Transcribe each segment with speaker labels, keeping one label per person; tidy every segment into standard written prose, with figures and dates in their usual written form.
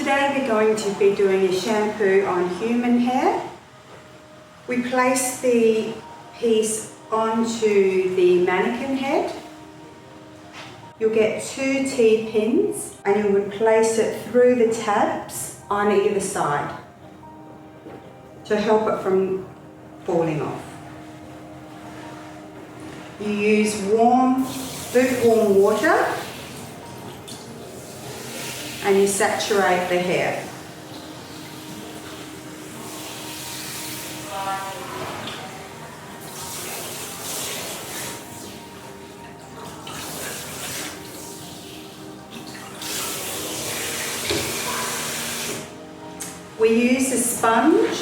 Speaker 1: Today we're going to be doing a shampoo on human hair. We place the piece onto the mannequin head. You'll get 2 T-pins and you would place it through the tabs on either side to help it from falling off. You use lukewarm water and you saturate the hair. We use a sponge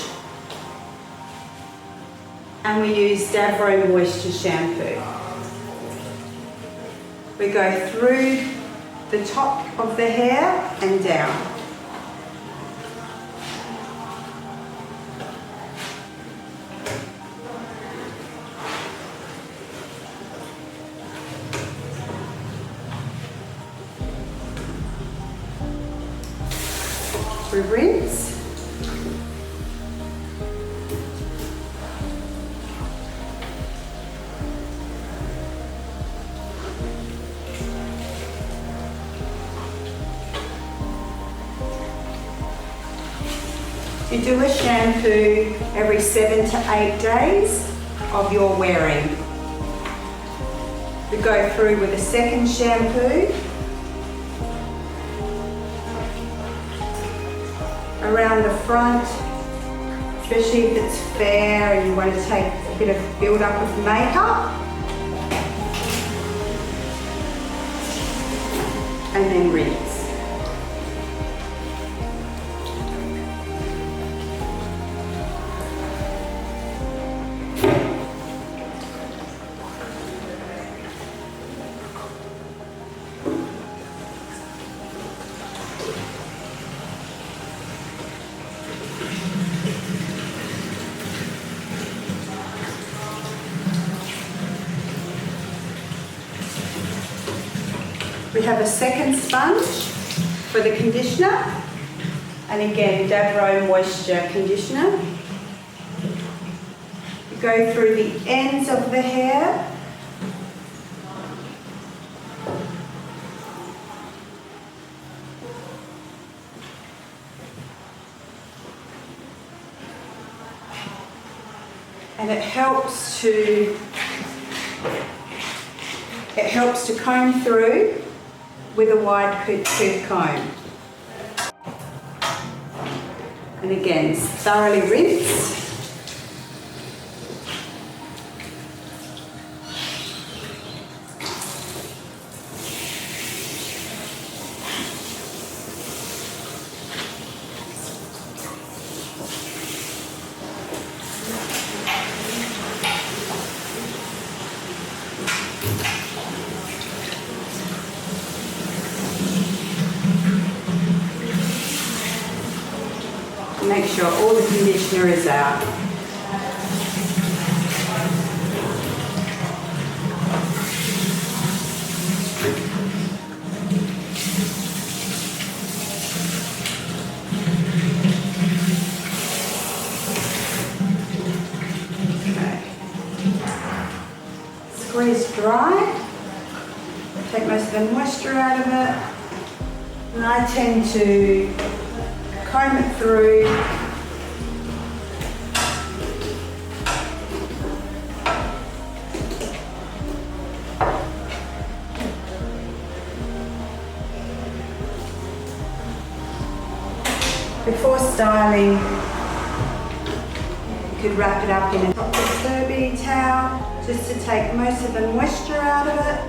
Speaker 1: and we use Davroe Moisture Shampoo. We go through the top of the hair and down. We rinse. You do a shampoo every 7 to 8 days of your wearing. We go through with a second shampoo around the front, especially if it's fair and you want to take a bit of build up of makeup, and then rinse. We have a second sponge for the conditioner, and again Davroe Moisture Conditioner. You go through the ends of the hair. And it helps to comb through with a wide tooth comb. And again, thoroughly rinse. Make sure all the conditioner is out. Okay. Squeeze dry. Take most of the moisture out of it. And I tend to comb it through. Before styling, you could wrap it up in a topsy-turvy towel just to take most of the moisture out of it.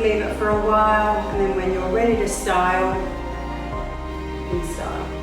Speaker 1: Leave it for a while, and then when you're ready to style, you can style.